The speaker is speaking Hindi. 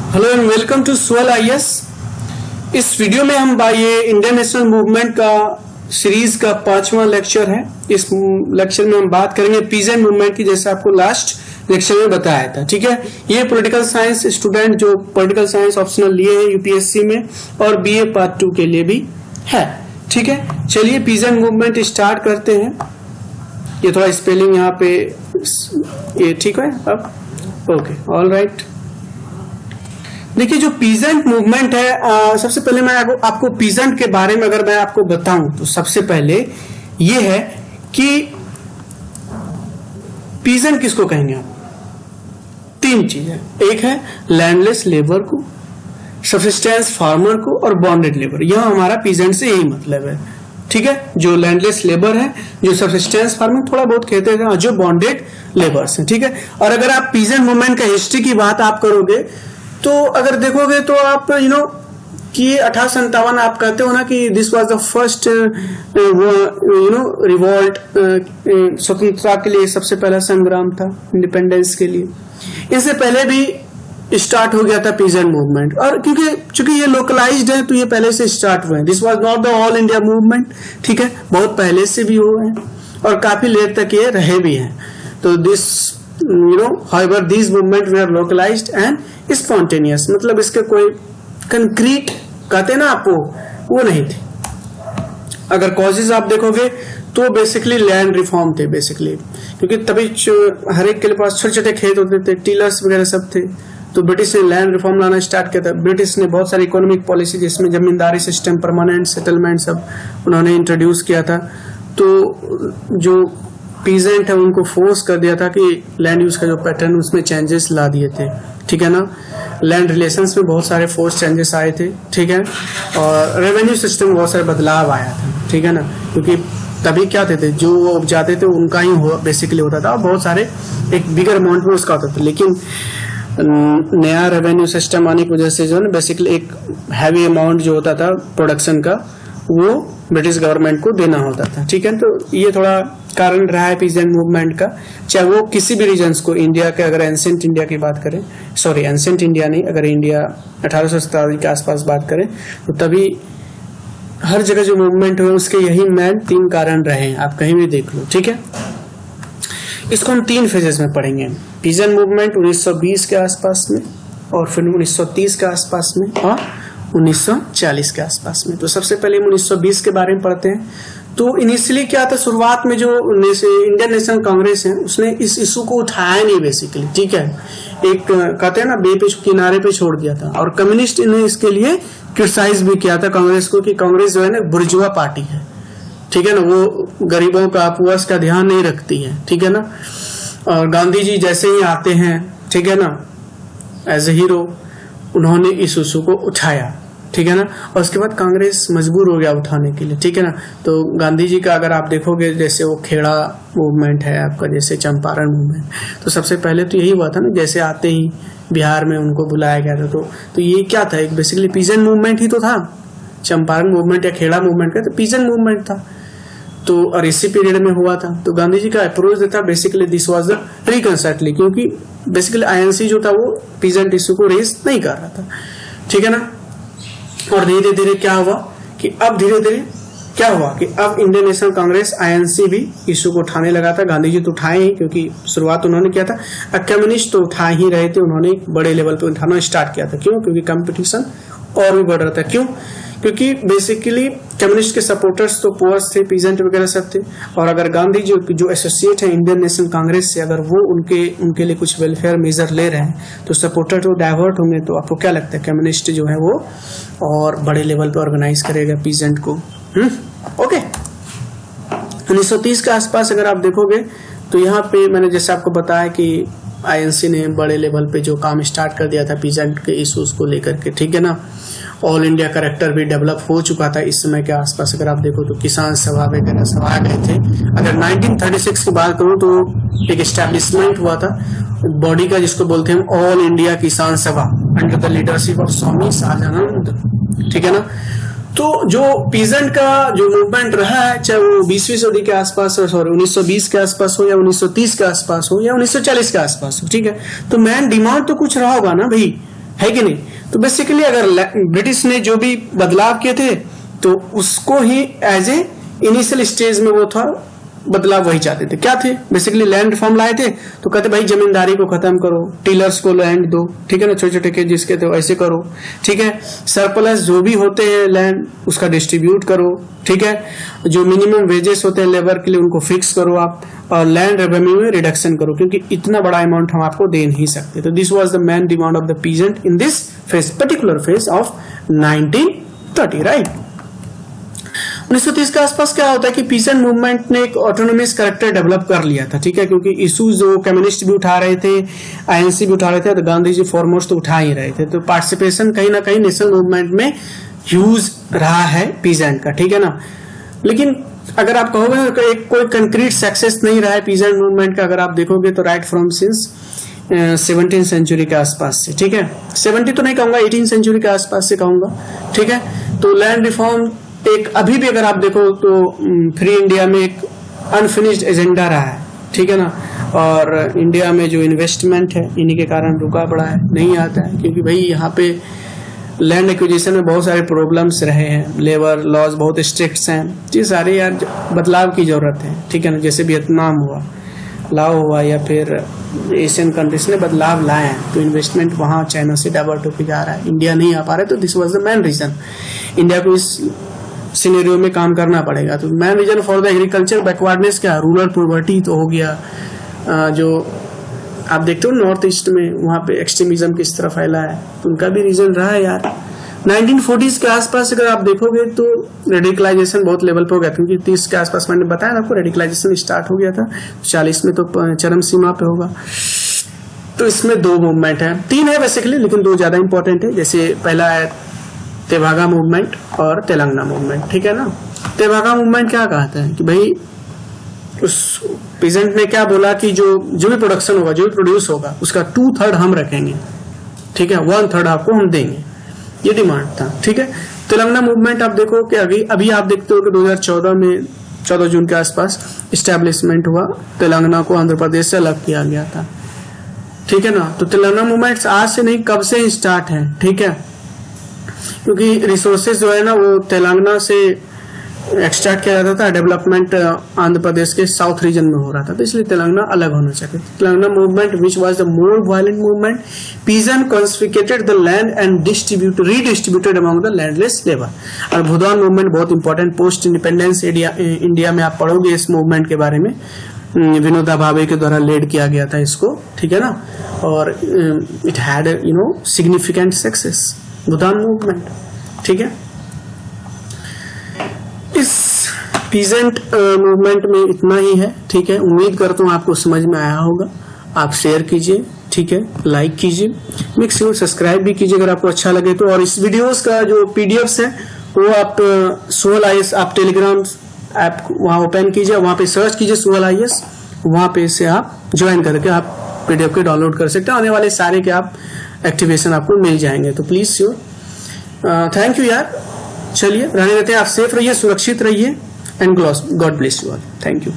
Hello and welcome to swell IAS. इस वीडियो में हम ये इंडियन नेशनल मूवमेंट का सीरीज का 5वां लेक्चर है। इस लेक्चर में हम बात करेंगे पीजेंट मूवमेंट की, जैसे आपको लास्ट लेक्चर में बताया था। ठीक है, ये पॉलिटिकल साइंस स्टूडेंट जो पॉलिटिकल साइंस ऑप्शनल लिए हैं यूपीएससी में और बीए पार्ट 2 के लिए भी है। ठीक है, चलिए पीजेंट मूवमेंट स्टार्ट करते हैं। ये थोड़ा स्पेलिंग यहाँ पे ये ठीक है अब, ओके, ऑल राइट। देखिए जो पीजेंट मूवमेंट है, सबसे पहले मैं आपको पीजेंट के बारे में अगर मैं आपको बताऊं तो सबसे पहले ये है कि पीजेंट किसको कहेंगे आप। तीन चीजें, एक है लैंडलेस लेबर को, सब्सिस्टेंस फार्मर को और बॉन्डेड लेबर। यह हमारा पीजेंट से यही मतलब है। ठीक है, जो लैंडलेस लेबर है, जो सब्सिस्टेंस फार्मर थोड़ा बहुत कहते हैं, जो बॉन्डेड लेबर्स है। ठीक है, और अगर आप पीजेंट मूवमेंट का हिस्ट्री की बात आप करोगे तो अगर देखोगे तो आप कि 1857 आप कहते हो ना कि this was the first revolt, स्वतंत्रता के लिए सबसे पहला संग्राम था, इंडिपेंडेंस के लिए। इससे पहले भी स्टार्ट हो गया था पीजेंट मूवमेंट, और क्योंकि ये लोकलाइज्ड है तो ये पहले से स्टार्ट हुए हैं। This was not the all India movement. ठीक है, बहुत पहले से भी हुए हैं और काफी लेट तक ये रहे भी हैं। तो this however these movement were localized and spontaneous, मतलब इसके कोई कंक्रीट कहते ना आपको वो नहीं थे। अगर कॉजेज आप देखोगे तो बेसिकली लैंड रिफॉर्म थे बेसिकली, क्योंकि तभी हर एक के पास छोटे छोटे खेत होते थे, टीलर्स वगैरह सब थे, तो ब्रिटिश ने लैंड रिफॉर्म लाना स्टार्ट किया था। ब्रिटिश ने बहुत सारी इकोनॉमिक पॉलिसी जिसमें जमींदारी सिस्टम, परमानेंट सेटलमेंट सब उन्होंने इंट्रोड्यूस किया था। तो जो पीजेंट है उनको फोर्स कर दिया था कि लैंड यूज का जो पैटर्न उसमें चेंजेस ला दिए थे। ठीक है ना, लैंड रिलेशंस में बहुत सारे फोर्स चेंजेस आए थे। ठीक है, और रेवेन्यू सिस्टम में बहुत सारे बदलाव आया था। ठीक है ना, क्योंकि तभी क्या थे जो वो उपजाते थे उनका ही बेसिकली होता था, और बहुत सारे एक बिगर अमाउंट में उसका होता था। लेकिन नया रेवेन्यू सिस्टम आने की वजह से जो है बेसिकली एक हैवी अमाउंट जो होता था प्रोडक्शन का वो ब्रिटिश गवर्नमेंट को देना होता था। ठीक है, तो ये थोड़ा कारण रहा है पीजेंट मूवमेंट का, चाहे वो किसी भी रीजन्स को, इंडिया के अगर एंसेंट इंडिया की बात करें, सॉरी एंसेंट इंडिया नहीं, अगर इंडिया 1870 के आसपास बात करें तो तभी हर जगह जो मूवमेंट हुए उसके यही मेन 3 कारण रहे हैं, आप कहीं भी देख लो। ठीक है, इसको हम 3 फेजेस में पढ़ेंगे। पीजेंट मूवमेंट 1920 के आसपास में, और फिर 1930 के आसपास में, और 1940 के आसपास में। तो सबसे पहले हम 1920 के बारे में पढ़ते हैं। तो इनिशियली क्या था, शुरुआत में जो इंडियन नेशनल कांग्रेस है उसने इस इशू को उठाया नहीं बेसिकली। ठीक है, एक कहते हैं ना बे पे किनारे पे छोड़ दिया था, और कम्युनिस्ट ने इसके लिए क्रिटिसाइज भी किया था कांग्रेस को कि कांग्रेस जो है ना बुर्जुआ पार्टी है। ठीक है ना, वो गरीबों का पुअर्स का ध्यान नहीं रखती है। ठीक है ना, और गांधी जी जैसे ही आते हैं, ठीक है ना, एज ए हीरो उन्होंने इस इशू को उठाया। ठीक है ना, और उसके बाद कांग्रेस मजबूर हो गया उठाने के लिए। ठीक है ना, तो गांधी जी का अगर आप देखोगे, जैसे वो खेड़ा मूवमेंट है आपका, जैसे चंपारण मूवमेंट, तो सबसे पहले तो यही हुआ था ना, जैसे आते ही बिहार में उनको बुलाया गया था। तो ये क्या था, एक बेसिकली पीजेंट मूवमेंट ही तो था। चंपारण मूवमेंट या खेड़ा मूवमेंट का तो पीजेंट मूवमेंट था, तो और इसी पीरियड में हुआ था। तो गांधी जी का अप्रोच था बेसिकली दिस वाज द रिकंसर्टली, क्योंकि बेसिकली आईएनसी जो था वो पीजेंट इशू को रेज नहीं कर रहा था। ठीक है ना, और धीरे धीरे क्या हुआ कि अब इंडियन नेशनल कांग्रेस आईएनसी भी इशू को उठाने लगा था। गांधी जी तो उठाए ही, क्योंकि शुरुआत उन्होंने किया था। कम्युनिस्ट तो उठा ही रहे थे, उन्होंने बड़े लेवल पे उठाना स्टार्ट किया था। क्यों? क्योंकि कंपटीशन और भी बढ़ रहा था। क्यों? क्योंकि बेसिकली कम्युनिस्ट के सपोर्टर्स तो पुअर्स थे, पीजेंट वगैरह सब थे, और अगर गांधी जी जो एसोसिएट है इंडियन नेशनल कांग्रेस से, अगर वो उनके लिए कुछ वेलफेयर मेजर ले रहे हैं तो सपोर्टर तो डाइवर्ट होंगे। तो आपको क्या लगता है, कम्युनिस्ट जो है वो और बड़े लेवल पे ऑर्गेनाइज करेगा पीजेंट को। ओके, 1930 के आसपास अगर आप देखोगे तो यहाँ पे मैंने जैसे आपको बताया कि आईएनसी ने बड़े लेवल पे जो काम स्टार्ट कर दिया था पीजेंट के इश्यूज को लेकर के। ठीक है ना, ऑल इंडिया करेक्टर भी डेवलप हो चुका था इस समय के आसपास। अगर आप देखो तो किसान सभा वगैरह सब आ गए थे। अगर 1936 की बात करूं तो एक एस्टेब्लिशमेंट हुआ था बॉडी का, जिसको बोलते हैं ऑल इंडिया किसान सभा, अंडर द लीडरशिप ऑफ स्वामी शाहजानंद। ठीक है ना, तो जो पीजेंट का जो मूवमेंट रहा है, चाहे वो 20वीं सदी के आसपास हो, सॉरी 1920 के आसपास हो, या 1930 के आसपास हो, या 1940 के आसपास हो, ठीक है, तो मैन डिमांड तो कुछ रहा होगा ना भाई, है कि नहीं। तो बेसिकली अगर ब्रिटिश ने जो भी बदलाव किए थे तो उसको ही एज ए इनिशियल स्टेज में वो था बदलाव वही चाहते थे। क्या थे? बेसिकली लैंड रिफॉर्म लाए थे, तो कहते भाई जमींदारी को खत्म करो, टीलर्स को लैंड दो, ठीक है ना, छोटे छोटे के जिसके थे ऐसे करो, ठीक है। सरप्लस जो भी होते हैं लैंड उसका डिस्ट्रीब्यूट करो, ठीक है। जो मिनिमम वेजेस होते हैं लेबर के लिए उनको फिक्स करो आप, और लैंड रेवेन्यू में रिडक्शन करो, क्योंकि इतना बड़ा अमाउंट हम आपको दे नहीं सकते। तो this was the main demand of the peasant in this phase, particular phase of 1930, right. 1930 के आसपास क्या होता है कि पीसेंट मूवमेंट ने एक ऑटोनोमस कैरेक्टर डेवलप कर लिया था, ठीक है, क्योंकि इश्यूज जो कम्युनिस्ट भी उठा रहे थे, आईएनसी भी उठा रहे थे, तो गांधी जी फॉरमोस्ट तो उठा ही रहे थे। तो पार्टिसिपेशन कहीं ना कहीं नेशनल मूवमेंट में ह्यूज रहा है पीजेंट का, ठीक है ना। लेकिन अगर आप कहोगे तो एक कोई कंक्रीट सक्सेस नहीं रहा है पीजेंट मूवमेंट का, अगर आप देखोगे तो right from since 17th century के आसपास से, ठीक है, 70 तो नहीं कहूंगा, 18th सेंचुरी के आसपास से कहूंगा, ठीक है। तो लैंड रिफॉर्म एक अभी भी अगर आप देखो तो फ्री इंडिया में एक अनफिनिश्ड एजेंडा रहा है, ठीक है ना। और इंडिया में जो इन्वेस्टमेंट है इन्हीं के कारण रुका पड़ा है, नहीं आता है, क्योंकि भाई यहाँ पे लैंड एक्विजिशन में बहुत सारे प्रॉब्लम्स रहे हैं, लेबर लॉज बहुत स्ट्रिक्ट हैं, ये सारे यार बदलाव की जरूरत है, ठीक है ना। जैसे वियतनाम हुआ, लाओ हुआ, या फिर एशियन कंट्रीज ने बदलाव लाए हैं, तो इन्वेस्टमेंट वहाँ चाइना से डाइवर्ट होकर जा रहा है, इंडिया नहीं आ पा रहा है। तो this was the main reason, India को इस सिनेरियो में काम करना पड़ेगा। तो main reason for the agriculture backwardness क्या, रूरल पॉवर्टी तो हो गया। जो आप देखते हो नॉर्थ ईस्ट में वहाँ पे एक्सट्रीमिज्म किस तरह फैला है, तो उनका भी रीजन रहा है यार। 1940s के आसपास अगर आप देखोगे तो रेडिकलाइजेशन बहुत लेवल पे हो गया, क्योंकि 30 के आसपास मैंने बताया ना आपको रेडिकलाइजेशन स्टार्ट हो गया था, 40 में तो चरम सीमा पे होगा। तो इसमें दो मूवमेंट है, तीन है बेसिकली, लेकिन दो ज्यादा इंपॉर्टेंट है। जैसे पहला है तेभागा मूवमेंट और तेलंगाना मूवमेंट, ठीक है ना। तेभागा मूवमेंट क्या कहता है कि भाई उस पीजेंट ने क्या बोला कि जो भी प्रोडक्शन होगा, जो भी प्रोड्यूस होगा, उसका 2/3 हम रखेंगे, ठीक है, 1/3 आपको हम देंगे, ये डिमांड था, ठीक है। तेलंगाना मूवमेंट आप देखो कि अभी आप देखते हो कि 2014 में 14 जून के आसपास इस्टेब्लिशमेंट हुआ, तेलंगाना को आंध्र प्रदेश से अलग किया गया था, ठीक है ना। तो तेलंगाना मूवमेंट आज से नहीं कब से स्टार्ट है, ठीक है, क्योंकि रिसोर्सेज जो है ना वो तेलंगाना से एक्सट्रैक्ट किया जाता था, डेवलपमेंट आंध्र प्रदेश के साउथ रीजन में हो रहा था, तो इसलिए तेलंगाना अलग होना चाहिए। Telangana movement which was the more violent movement, peasant confiscated the land and redistributed among the landless labour. और भूदान मूवमेंट बहुत इंपॉर्टेंट, पोस्ट इंडिपेंडेंस इंडिया में आप पढ़ोगे इस मूवमेंट के बारे में, विनोदा भावे के द्वारा लीड किया गया था इसको, ठीक है ना। और it had significant success, Bhoodan movement, ठीक है। इस पीजेंट मूवमेंट में इतना ही है, ठीक है। उम्मीद करता हूँ आपको समझ में आया होगा। आप शेयर कीजिए, ठीक है, लाइक कीजिए, मेक श्योर सब्सक्राइब भी कीजिए अगर आपको अच्छा लगे तो। और इस वीडियोस का जो पीडीएफ्स है वो आप सोहल आईएएस, आप टेलीग्राम ऐप वहाँ ओपन कीजिए, वहाँ पे सर्च कीजिए सोहल आईएएस, वहाँ पे से आप ज्वाइन करके आप पीडीएफ के डाउनलोड कर सकते हैं। आने वाले सारे के आप एक्टिवेशन आपको मिल जाएंगे, तो प्लीज श्योर। थैंक यू यार, चलिए रहने देते हैं। आप सेफ रहिए, सुरक्षित रहिए, and God bless you all. Thank you.